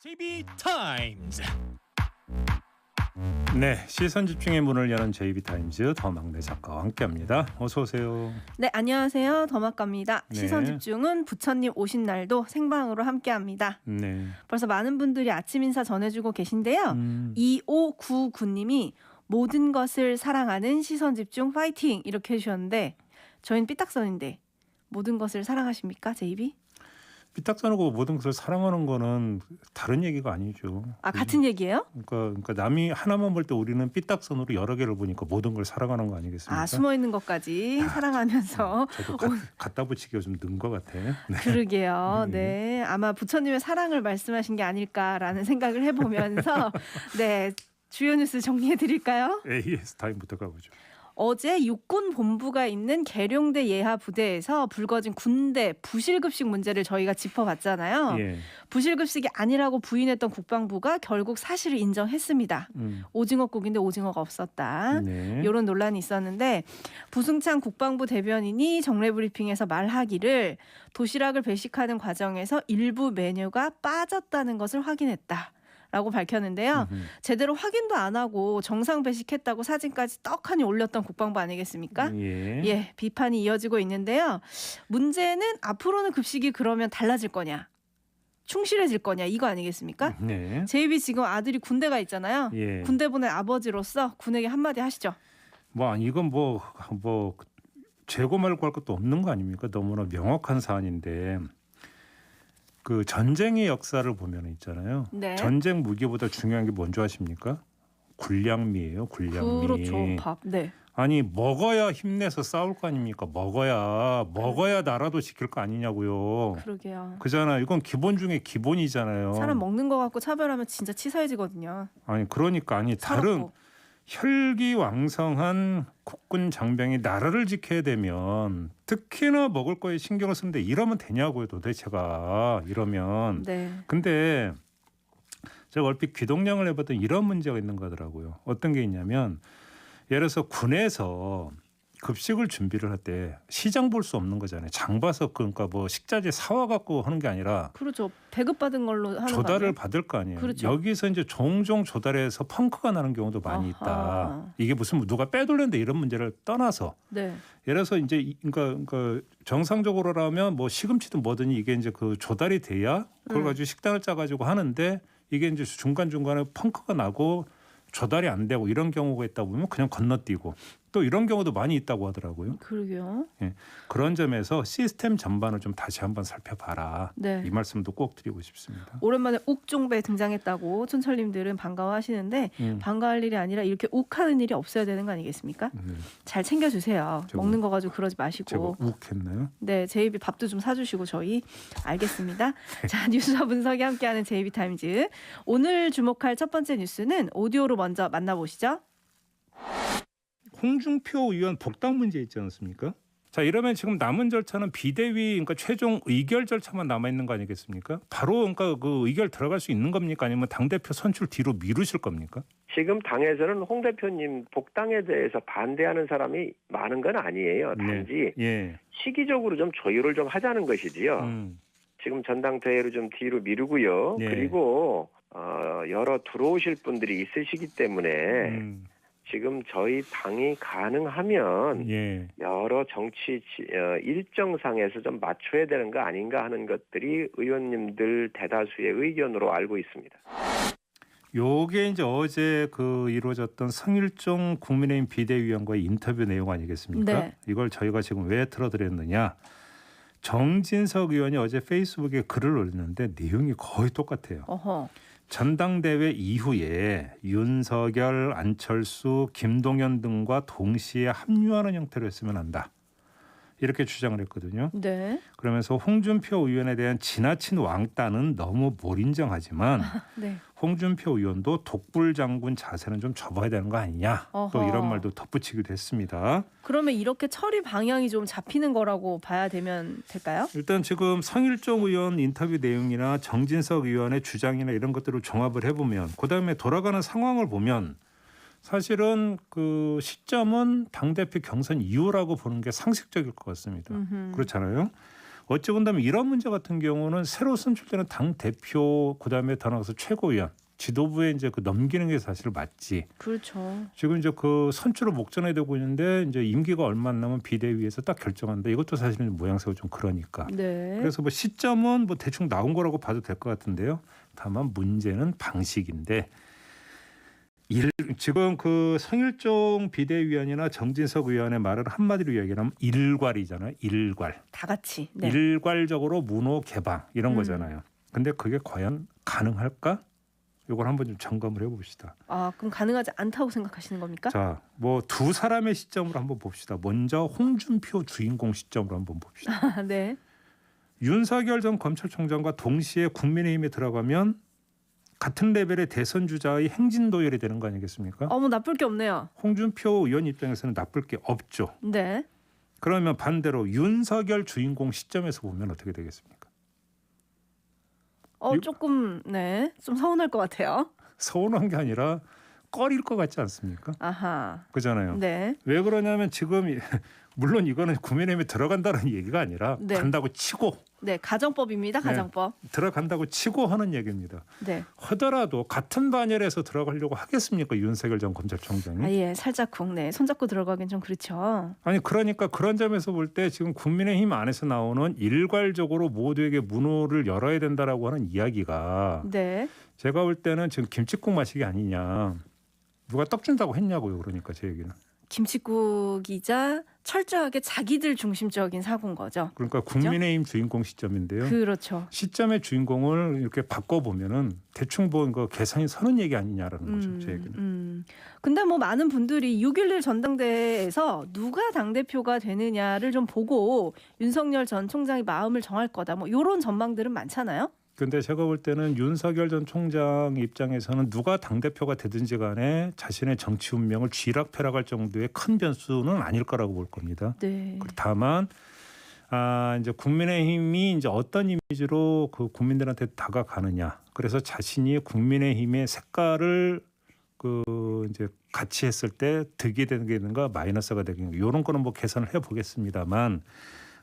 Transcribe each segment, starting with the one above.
JB타임즈. 네, 시선 집중의 문을 여는 JB타임즈 더 막내 작가와 함께합니다. 어서 오세요. 네, 안녕하세요. 더마카입니다. 네. 시선 집중은 부처님 오신 날도 생방으로 함께합니다. 네. 벌써 많은 분들이 아침 인사 전해주고 계신데요. 2599님이 모든 것을 사랑하는 시선 집중 파이팅 이렇게 해주셨는데 저희는 삐딱선인데 모든 것을 사랑하십니까, JB? 삐딱선하고 모든 것을 사랑하는 거는 다른 얘기가 아니죠. 아, 같은 얘기예요? 그러니까 남이 하나만 볼 때 우리는 삐딱선으로 여러 개를 보니까 모든 걸 사랑하는 거 아니겠습니까? 아, 숨어 있는 것까지 사랑하면서. 저도 갖다 붙이기가 좀 는 것 같아요. 네. 그러게요. 네, 아마 부처님의 사랑을 말씀하신 게 아닐까라는 생각을 해보면서 네, 주요 뉴스 정리해 드릴까요? AS 타임부터 가보죠. 어제 육군 본부가 있는 계룡대 예하 부대에서 불거진 군대 부실급식 문제를 저희가 짚어봤잖아요. 예. 부실급식이 아니라고 부인했던 국방부가 결국 사실을 인정했습니다. 오징어국인데 오징어가 없었다. 네. 이런 논란이 있었는데 부승찬 국방부 대변인이 정례 브리핑에서 말하기를 도시락을 배식하는 과정에서 일부 메뉴가 빠졌다는 것을 확인했다. 라고 밝혔는데요. 제대로 확인도 안 하고 정상 배식했다고 사진까지 떡하니 올렸던 국방부 아니겠습니까? 예. 비판이 이어지고 있는데요. 문제는 앞으로는 급식이 그러면 달라질 거냐? 충실해질 거냐? 이거 아니겠습니까? 네. JB 지금 아들이 군대가 있잖아요. 예. 군대 보낸 아버지로서 군에게 한마디 하시죠. 이건 뭐 재고 말고 할 것도 없는 거 아닙니까? 너무나 명확한 사안인데 그 전쟁의 역사를 보면 있잖아요. 네. 전쟁 무기보다 중요한 게 뭔지 아십니까? 군량미예요. 군량미. 그렇죠. 밥. 네. 아니 먹어야 힘내서 싸울 거 아닙니까? 먹어야 나라도 지킬 거 아니냐고요. 그러게요. 그잖아요. 이건 기본 중에 기본이잖아요. 사람 먹는 거 갖고 차별하면 진짜 치사해지거든요. 다른 서럽고. 혈기왕성한 국군 장병이 나라를 지켜야 되면 특히나 먹을 거에 신경을 쓰는데 이러면 되냐고요, 도대체가. 이러면. 네. 근데 제가 얼핏 귀동냥을 해봤더니 이런 문제가 있는 거더라고요. 어떤 게 있냐면 예를 들어서 군에서 급식을 준비를 할 때 시장 볼 수 없는 거잖아요. 장 봐서 그러니까 뭐 식자재 사와 갖고 하는 게 아니라 그렇죠. 배급받은 걸로 하는 조달을 거 받을 거 아니에요. 그렇죠. 여기서 이제 종종 조달해서 펑크가 나는 경우도 많이 있다. 아하. 이게 무슨 누가 빼돌렸는데 이런 문제를 떠나서 네. 예를 들어서 이제 그러니까 정상적으로라면 뭐 시금치든 뭐든지 이게 이제 그 조달이 돼야 그걸 가지고 식단을 짜가지고 하는데 이게 이제 중간 중간에 펑크가 나고 조달이 안 되고 이런 경우가 있다 보면 그냥 건너뛰고 또 이런 경우도 많이 있다고 하더라고요. 그러게요. 예, 그런 점에서 시스템 전반을 좀 다시 한번 살펴봐라. 네. 이 말씀도 꼭 드리고 싶습니다. 오랜만에 욱종배 등장했다고 촌철님들은 반가워하시는데 반가워할 일이 아니라 이렇게 욱하는 일이 없어야 되는 거 아니겠습니까? 잘 챙겨주세요. 제가 먹는 거 가지고 그러지 제가 마시고. 욱했나요? 네, JB 밥도 좀 사주시고 저희 알겠습니다. 자, 뉴스와 분석이 함께하는 JB타임즈. 오늘 주목할 첫 번째 뉴스는 오디오로 먼저 만나보시죠. 홍준표 의원 복당 문제 있지 않습니까? 자, 이러면 지금 남은 절차는 비대위 그러니까 최종 의결 절차만 남아 있는 거 아니겠습니까? 바로 그러니까 그 의결 들어갈 수 있는 겁니까? 아니면 당 대표 선출 뒤로 미루실 겁니까? 지금 당에서는 홍 대표님 복당에 대해서 반대하는 사람이 많은 건 아니에요. 단지 예. 시기적으로 좀 조율을 좀 하자는 것이지요. 지금 전당대회로 좀 뒤로 미루고요. 예. 그리고 여러 들어오실 분들이 있으시기 때문에 지금 저희 당이 가능하면 예. 여러 정치 일정상에서 좀 맞춰야 되는 거 아닌가 하는 것들이 의원님들 대다수의 의견으로 알고 있습니다. 요게 이제 어제 그 이루어졌던 성일종 국민의힘 비대위원과의 인터뷰 내용 아니겠습니까? 네. 이걸 저희가 지금 왜 틀어드렸느냐? 정진석 의원이 어제 페이스북에 글을 올렸는데 내용이 거의 똑같아요. 어허. 전당대회 이후에 윤석열, 안철수, 김동연 등과 동시에 합류하는 형태로 했으면 한다. 이렇게 주장을 했거든요. 네. 그러면서 홍준표 의원에 대한 지나친 왕따는 너무 몰인정하지만 네. 홍준표 의원도 독불장군 자세는 좀 접어야 되는 거 아니냐. 어허. 또 이런 말도 덧붙이기도 했습니다. 그러면 이렇게 처리 방향이 좀 잡히는 거라고 봐야 되면 될까요? 일단 지금 성일종 의원 인터뷰 내용이나 정진석 의원의 주장이나 이런 것들을 종합을 해보면 그다음에 돌아가는 상황을 보면 사실은 그 시점은 당대표 경선 이후라고 보는 게 상식적일 것 같습니다. 그렇잖아요. 어찌 본다면 이런 문제 같은 경우는 새로 선출되는 당 대표 그다음에 더 나아가서 최고위원 지도부에 이제 그 넘기는 게 사실 맞지. 그렇죠. 지금 이제 그 선출을 목전에 두고 있는데 이제 임기가 얼마 안 남은 비대위에서 딱 결정한다. 이것도 사실은 모양새가 좀 그러니까. 네. 그래서 뭐 시점은 뭐 대충 나온 거라고 봐도 될 것 같은데요. 다만 문제는 방식인데 지금 그 성일종 비대위원이나 정진석 의원의 말을 한마디로 이야기하면 일괄이잖아요. 일괄. 다 같이. 네. 일괄적으로 문호 개방 이런 거잖아요. 근데 그게 과연 가능할까? 이걸 한번 좀 점검을 해봅시다. 아, 그럼 가능하지 않다고 생각하시는 겁니까? 자, 뭐 두 사람의 시점으로 한번 봅시다. 먼저 홍준표 주인공 시점으로 한번 봅시다. 네. 윤석열 전 검찰총장과 동시에 국민의힘에 들어가면 같은 레벨의 대선 주자의 행진 도열이 되는 거 아니겠습니까? 어머, 나쁠 게 없네요. 홍준표 의원 입장에서는 나쁠 게 없죠. 네. 그러면 반대로 윤석열 주인공 시점에서 보면 어떻게 되겠습니까? 조금 네, 좀 서운할 것 같아요. 서운한 게 아니라 꺼릴 것 같지 않습니까? 아하. 그잖아요. 네. 왜 그러냐면 지금 물론 이거는 국민의힘에 들어간다는 얘기가 아니라 네. 간다고 치고 네, 가정법입니다. 가정법. 들어간다고 치고 하는 얘기입니다. 네. 하더라도 같은 반열에서 들어가려고 하겠습니까? 윤석열 전 검찰총장이. 아, 예, 살짝쿵. 네, 손잡고 들어가긴 좀 그렇죠. 아니 그러니까 그런 점에서 볼 때 지금 국민의힘 안에서 나오는 일괄적으로 모두에게 문호를 열어야 된다라고 하는 이야기가 네. 제가 볼 때는 지금 김칫국 마시기 아니냐. 누가 떡 준다고 했냐고요. 그러니까 제 얘기는. 김칫국이자 철저하게 자기들 중심적인 사고인 거죠. 그러니까 국민의힘 주인공 시점인데요. 그렇죠. 시점의 주인공을 이렇게 바꿔보면은 대충 본 거 계산이 서는 얘기 아니냐라는 거죠. 제 얘기는. 근데 뭐 많은 분들이 6.11 전당대회에서 누가 당대표가 되느냐를 좀 보고 윤석열 전 총장이 마음을 정할 거다. 뭐 이런 전망들은 많잖아요. 근데 제가 볼 때는 윤석열 전 총장 입장에서는 누가 당대표가 되든지 간에 자신의 정치 운명을 쥐락펴락할 정도의 큰 변수는 아닐 거라고 볼 겁니다. 네. 다만 이제 국민의힘이 이제 어떤 이미지로 그 국민들한테 다가가느냐. 그래서 자신이 국민의힘의 색깔을 그 이제 같이 했을 때 득이 되는가 마이너스가 되는가 이런 거는 뭐 계산을 해보겠습니다만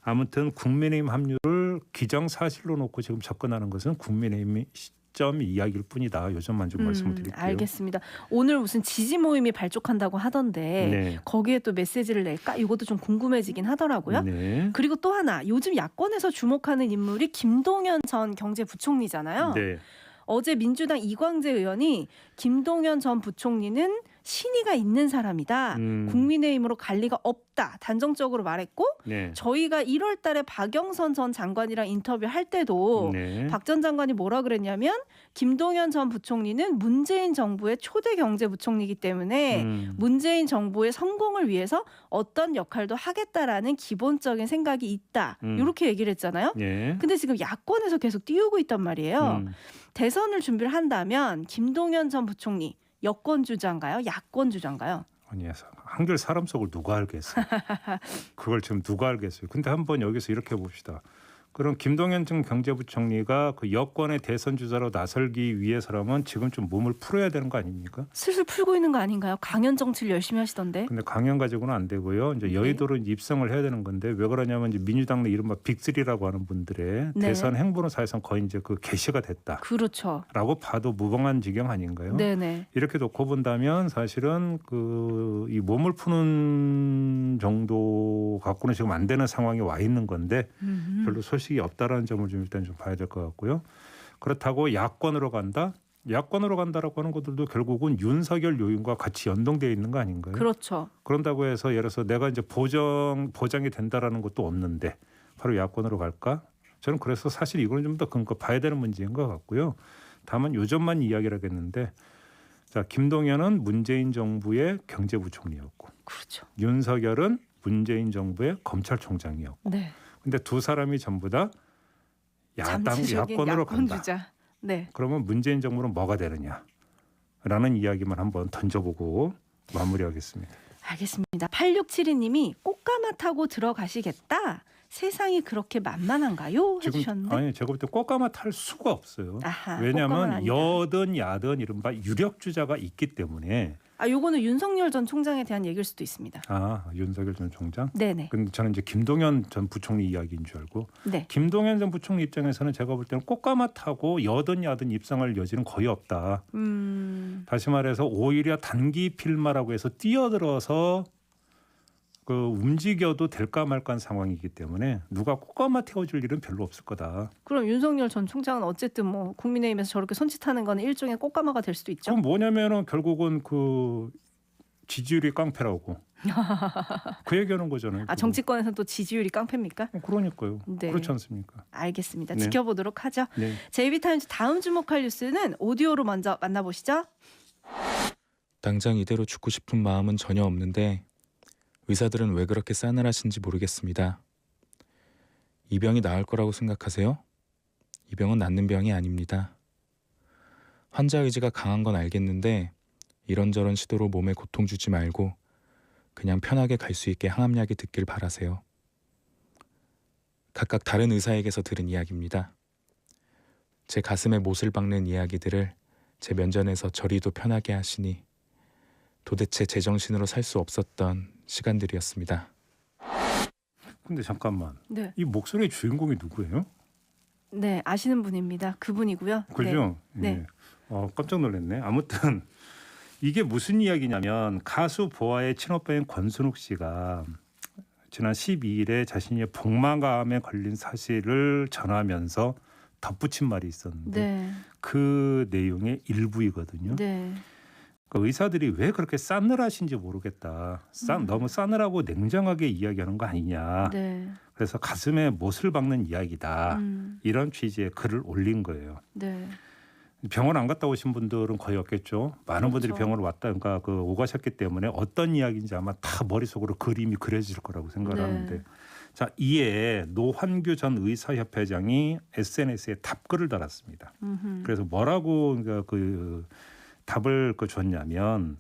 아무튼 국민의힘 합류를 기정사실로 놓고 지금 접근하는 것은 국민의힘의 시점 이야기일 뿐이다. 요점만 좀 말씀을 드릴게요. 알겠습니다. 오늘 무슨 지지 모임이 발족한다고 하던데 네. 거기에 또 메시지를 낼까? 이것도 좀 궁금해지긴 하더라고요. 네. 그리고 또 하나 요즘 야권에서 주목하는 인물이 김동연 전 경제부총리잖아요. 네. 어제 민주당 이광재 의원이 김동연 전 부총리는 신의가 있는 사람이다. 국민의힘으로 갈 리가 없다. 단정적으로 말했고 네. 저희가 1월 달에 박영선 전 장관이랑 인터뷰할 때도 네. 박 전 장관이 뭐라 그랬냐면 김동연 전 부총리는 문재인 정부의 초대 경제부총리이기 때문에 문재인 정부의 성공을 위해서 어떤 역할도 하겠다라는 기본적인 생각이 있다. 이렇게 얘기를 했잖아요. 네. 근데 지금 야권에서 계속 띄우고 있단 말이에요. 대선을 준비를 한다면 김동연 전 부총리 여권 주자인가요? 야권 주자인가요? 아니 한결 사람 속을 누가 알겠어요. 그걸 지금 누가 알겠어요. 근데 한번 여기서 이렇게 봅시다. 그럼 김동연 전 경제부총리가 그 여권의 대선 주자로 나설기 위해서라면 지금 좀 몸을 풀어야 되는 거 아닙니까? 슬슬 풀고 있는 거 아닌가요? 강연 정치를 열심히 하시던데. 근데 강연 가지고는 안 되고요. 이제 여의도로 이제 입성을 해야 되는 건데 왜 그러냐면 이제 민주당 내 이른바 빅3라고 하는 분들의 네. 대선 행보는 사실상 거의 이제 그 개시가 됐다. 그렇죠. 라고 봐도 무방한 지경 아닌가요? 네네. 이렇게 놓고 본다면 사실은 그 이 몸을 푸는 정도 갖고는 지금 안 되는 상황에 와 있는 건데 별로 소식이 없다라는 점을 좀 일단 좀 봐야 될 것 같고요. 그렇다고 야권으로 간다? 야권으로 간다라고 하는 것들도 결국은 윤석열 요인과 같이 연동되어 있는 거 아닌가요? 그렇죠. 그런다고 해서 예를 들어서 내가 이제 보장이 된다라는 것도 없는데 바로 야권으로 갈까? 저는 그래서 사실 이거는 좀 더 근거 봐야 되는 문제인 것 같고요. 다만 요점만 이야기를 하겠는데 자, 김동연은 문재인 정부의 경제부총리였고 그렇죠. 윤석열은 문재인 정부의 검찰총장이었고 네. 근데 두 사람이 전부 다 잠재적인 야권으로 야권 간다. 주자. 네. 그러면 문재인 정부는 뭐가 되느냐라는 이야기만 한번 던져보고 마무리하겠습니다. 알겠습니다. 8672님이 꽃가마 타고 들어가시겠다. 세상이 그렇게 만만한가요? 해주셨는데. 아니 제가 볼 때 꽃가마 탈 수가 없어요. 아하, 꽃가마는 왜냐하면 아니다. 여든 야든 이른바 유력 주자가 있기 때문에 요거는 윤석열 전 총장에 대한 얘기일 수도 있습니다. 아, 윤석열 전 총장? 네네. 근데 저는 이제 김동연 전 부총리 이야기인 줄 알고 네. 김동연 전 부총리 입장에서는 제가 볼 때는 꽃가마타고 여든 야든 입성할 여지는 거의 없다. 다시 말해서 오히려 단기 필마라고 해서 뛰어들어서 그 움직여도 될까 말까한 상황이기 때문에 누가 꽃가마 태워줄 일은 별로 없을 거다. 그럼 윤석열 전 총장은 어쨌든 뭐 국민의힘에서 저렇게 손짓하는 건 일종의 꽃가마가 될 수도 있죠. 그럼 뭐냐면은 결국은 그 지지율이 깡패라고 그 얘기하는 거잖아요. 아, 정치권에서는 또 지지율이 깡패입니까? 그러니까요. 네. 그렇지 않습니까? 알겠습니다. 네. 지켜보도록 하죠. 네. JB타임즈 다음 주목할 뉴스는 오디오로 먼저 만나보시죠. 당장 이대로 죽고 싶은 마음은 전혀 없는데 의사들은 왜 그렇게 싸늘하신지 모르겠습니다. 이 병이 나을 거라고 생각하세요? 이 병은 낫는 병이 아닙니다. 환자 의지가 강한 건 알겠는데 이런저런 시도로 몸에 고통 주지 말고 그냥 편하게 갈 수 있게 항암약이 듣길 바라세요. 각각 다른 의사에게서 들은 이야기입니다. 제 가슴에 못을 박는 이야기들을 제 면전에서 저리도 편하게 하시니 도대체 제정신으로 살 수 없었던 시간들이었습니다. 근데 잠깐만. 네. 이 목소리의 주인공이 누구예요? 네, 아시는 분입니다. 그분이고요. 그죠? 네. 네. 깜짝 놀랐네. 아무튼 이게 무슨 이야기냐면 가수 보아의 친오빠인 권순욱 씨가 지난 12일에 자신이 복막암에 걸린 사실을 전하면서 덧붙인 말이 있었는데 네. 그 내용의 일부이거든요. 네. 그 의사들이 왜 그렇게 싸늘하신지 모르겠다. 너무 싸늘하고 냉정하게 이야기하는 거 아니냐. 네. 그래서 가슴에 못을 박는 이야기다. 이런 취지의 글을 올린 거예요. 네. 병원 안 갔다 오신 분들은 거의 없겠죠. 많은 분들이 그렇죠. 병원을 왔다, 그러니까 오가셨기 때문에 어떤 이야기인지 아마 다 머릿속으로 그림이 그려질 거라고 생각을 네. 하는데, 자, 이에 노환규 전 의사협회장이 SNS에 답글을 달았습니다. 그래서 뭐라고 그러니까 그 답을 줬냐면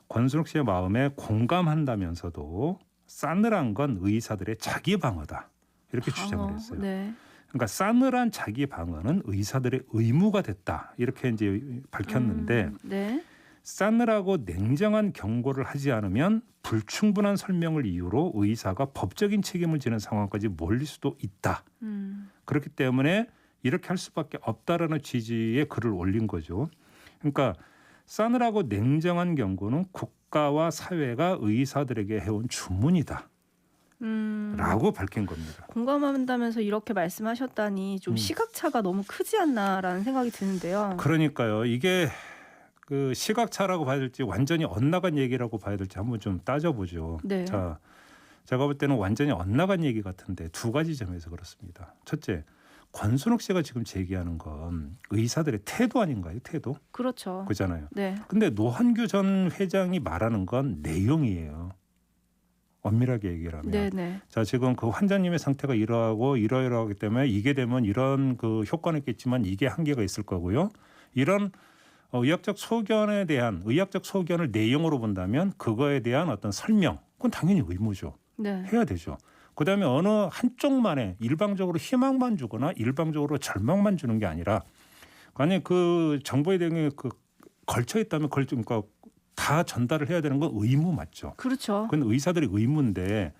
권순욱 씨의 마음에 공감한다면서도 싸늘한 건 의사들의 자기 방어다 이렇게 주장을 했어요. 네. 그러니까 싸늘한 자기 방어는 의사들의 의무가 됐다 이렇게 이제 밝혔는데 네. 싸늘하고 냉정한 경고를 하지 않으면 불충분한 설명을 이유로 의사가 법적인 책임을 지는 상황까지 몰릴 수도 있다. 그렇기 때문에 이렇게 할 수밖에 없다라는 취지의 글을 올린 거죠. 그러니까 싸늘하고 냉정한 경고는 국가와 사회가 의사들에게 해온 주문이다. 라고 밝힌 겁니다. 공감한다면서 이렇게 말씀하셨다니 좀 시각차가 너무 크지 않나라는 생각이 드는데요. 그러니까요. 이게 그 시각차라고 봐야 될지 완전히 엇나간 얘기라고 봐야 될지 한번 좀 따져보죠. 네. 자, 제가 볼 때는 완전히 엇나간 얘기 같은데 두 가지 점에서 그렇습니다. 첫째, 권순욱 씨가 지금 제기하는 건 의사들의 태도 아닌가요? 태도? 그렇죠. 그잖아요. 네. 근데 노환규 전 회장이 말하는 건 내용이에요. 엄밀하게 얘기를 하면. 네네. 자, 지금 그 환자님의 상태가 이러이러하기 때문에 이게 되면 이런 그 효과는 있겠지만 이게 한계가 있을 거고요. 이런 의학적 소견에 대한 의학적 소견을 내용으로 본다면 그거에 대한 어떤 설명, 그건 당연히 의무죠. 네. 해야 되죠. 그다음에 어느 한쪽만에 일방적으로 희망만 주거나 일방적으로 절망만 주는 게 아니라 아니 그 정보에 대해 그 걸쳐 있다면 그러니까 다 전달을 해야 되는 건 의무 맞죠. 그렇죠. 그건 의사들의 의무인데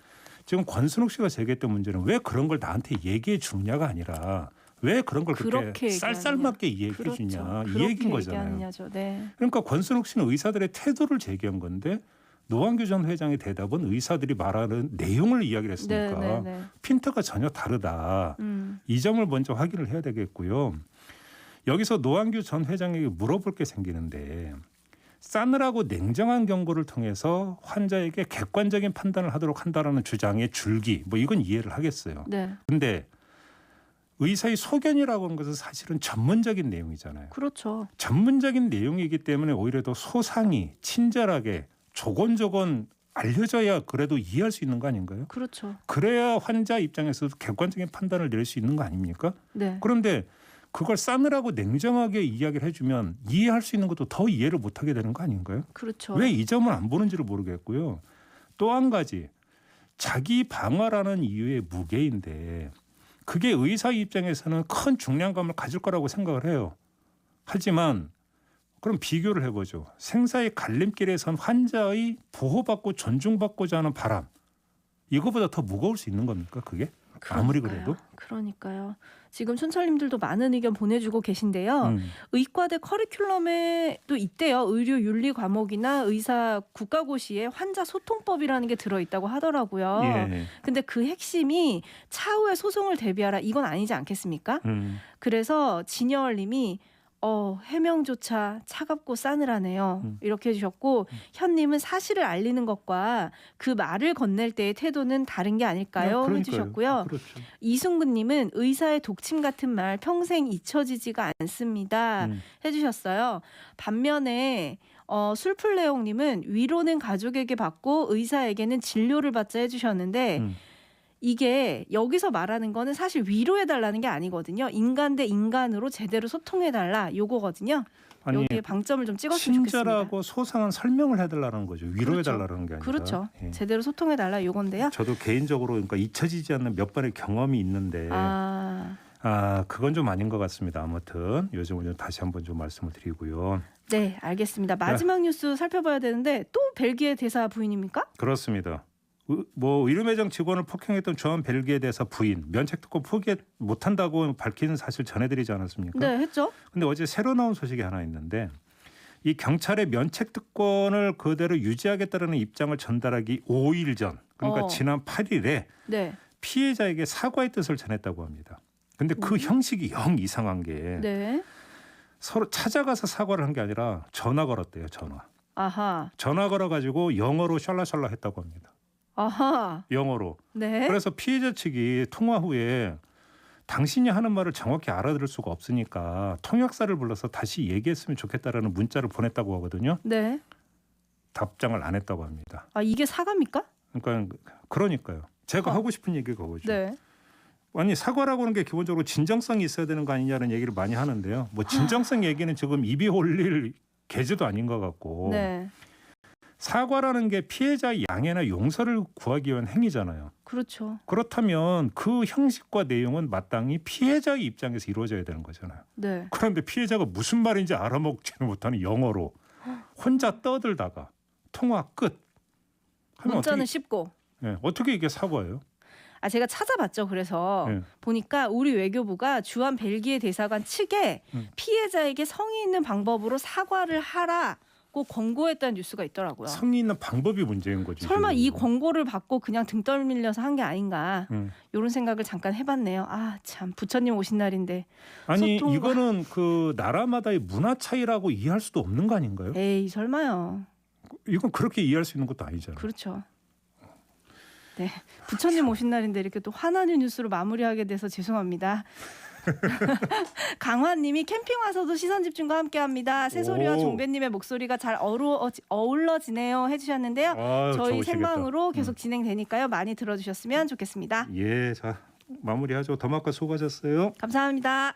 지금 권순욱 씨가 제기했던 문제는 왜 그런 걸 나한테 얘기해 주냐가 아니라 왜 그런 걸 그렇게 쌀쌀맞게 얘기해 그렇죠. 주냐 이 그렇게 얘기인 거잖아요. 얘기하느냐죠. 네. 그러니까 권순욱 씨는 의사들의 태도를 제기한 건데 노환규 전 회장의 대답은 의사들이 말하는 내용을 이야기를 했으니까 네. 핀트가 전혀 다르다. 이 점을 먼저 확인을 해야 되겠고요. 여기서 노환규 전 회장에게 물어볼 게 생기는데 싸늘하고 냉정한 경고를 통해서 환자에게 객관적인 판단을 하도록 한다라는 주장의 줄기 뭐 이건 이해를 하겠어요. 네. 근데 의사의 소견이라고 하는 것은 사실은 전문적인 내용이잖아요. 그렇죠. 전문적인 내용이기 때문에 오히려 더 소상히 친절하게 조곤조곤 알려져야 그래도 이해할 수 있는 거 아닌가요? 그렇죠. 그래야 환자 입장에서도 객관적인 판단을 내릴 수 있는 거 아닙니까? 네. 그런데 그걸 싸늘하고 냉정하게 이야기를 해주면 이해할 수 있는 것도 더 이해를 못하게 되는 거 아닌가요? 그렇죠. 왜 이 점을 안 보는지를 모르겠고요. 또 한 가지 자기 방어라는 이유의 무게인데 그게 의사 입장에서는 큰 중량감을 가질 거라고 생각을 해요. 하지만 그럼 비교를 해보죠. 생사의 갈림길에 선 환자의 보호받고 존중받고자 하는 바람. 이거보다 더 무거울 수 있는 겁니까? 그게? 아무리 그래도? 그러니까요. 지금 춘철님들도 많은 의견 보내주고 계신데요. 의과대 커리큘럼에도 있대요. 의료 윤리 과목이나 의사 국가고시에 환자 소통법이라는 게 들어있다고 하더라고요. 예. 근데 그 핵심이 차후에 소송을 대비하라 이건 아니지 않겠습니까? 그래서 진여얼님이 해명조차 차갑고 싸늘하네요. 이렇게 해주셨고 현님은 사실을 알리는 것과 그 말을 건넬 때의 태도는 다른 게 아닐까요? 그러니까요. 해주셨고요. 그렇죠. 이승구님은 의사의 독침 같은 말 평생 잊혀지지가 않습니다. 해주셨어요. 반면에 술풀레옹님은 위로는 가족에게 받고 의사에게는 진료를 받자 해주셨는데 이게 여기서 말하는 거는 사실 위로해달라는 게 아니거든요. 인간 대 인간으로 제대로 소통해달라 요거거든요. 아니, 여기에 방점을 좀 찍었으면 좋겠습니다. 친절하고 소상한 설명을 해달라는 거죠. 위로해달라는 게 아니라. 그렇죠. 예. 제대로 소통해달라 요건데요. 저도 개인적으로 그러니까 잊혀지지 않는 몇 번의 경험이 있는데 그건 좀 아닌 것 같습니다. 아무튼 요즘은 좀 다시 한번 좀 말씀을 드리고요. 네, 알겠습니다. 마지막 뉴스 살펴봐야 되는데 또 벨기에 대사 부인입니까? 그렇습니다. 의료 매장 직원을 폭행했던 주한 벨기에 대사 부인 면책 특권 포기 못한다고 밝히는 사실 전해드리지 않았습니까? 네, 했죠. 근데 어제 새로 나온 소식이 하나 있는데 이 경찰의 면책 특권을 그대로 유지하겠다는 입장을 전달하기 5일 전 그러니까 지난 8일에 네. 피해자에게 사과의 뜻을 전했다고 합니다. 근데 그 형식이 영 이상한 게 네. 서로 찾아가서 사과를 한 게 아니라 전화 걸었대요. 전화. 아하. 전화 걸어가지고 영어로 샬라샬라 했다고 합니다. 아하. 영어로. 네. 그래서 피해자 측이 통화 후에 당신이 하는 말을 정확히 알아들을 수가 없으니까 통역사를 불러서 다시 얘기했으면 좋겠다라는 문자를 보냈다고 하거든요. 네. 답장을 안 했다고 합니다. 이게 사과입니까? 그러니까요. 제가 하고 싶은 얘기가 그거죠. 네. 아니 사과라고 하는 게 기본적으로 진정성이 있어야 되는 거 아니냐는 얘기를 많이 하는데요. 뭐 진정성 얘기는 지금 입이 홀릴 계제도 아닌 것 같고 네. 사과라는 게 피해자의 양해나 용서를 구하기 위한 행위잖아요. 그렇죠. 그렇다면 그 형식과 내용은 마땅히 피해자의 입장에서 이루어져야 되는 거잖아요. 네. 그런데 피해자가 무슨 말인지 알아먹지는 못하는 영어로 혼자 떠들다가 통화 끝. 하면 문자는 쉽고. 어떻게 이게 사과예요? 제가 찾아봤죠. 그래서 네. 보니까 우리 외교부가 주한 벨기에 대사관 측에 피해자에게 성의 있는 방법으로 사과를 하라고 권고했다는 뉴스가 있더라고요. 성의 있는 방법이 문제인 거지. 설마 이 지금. 권고를 받고 그냥 등 떨밀려서 한 게 아닌가 이런 생각을 잠깐 해봤네요. 참 부처님 오신 날인데. 아니 소통과- 이거는 그 나라마다의 문화 차이라고 이해할 수도 없는 거 아닌가요? 에이 설마요. 이건 그렇게 이해할 수 있는 것도 아니잖아요. 그렇죠. 네, 부처님 오신 날인데 이렇게 또 화나는 뉴스로 마무리하게 돼서 죄송합니다. 강화님이 캠핑 와서도 시선 집중과 함께합니다. 새소리와 오. 종배님의 목소리가 잘 어울러지네요 해주셨는데요. 저희 좋으시겠다. 생방으로 계속 진행되니까요. 많이 들어주셨으면 좋겠습니다. 자 마무리하죠. 더마카 수고하셨어요. 감사합니다.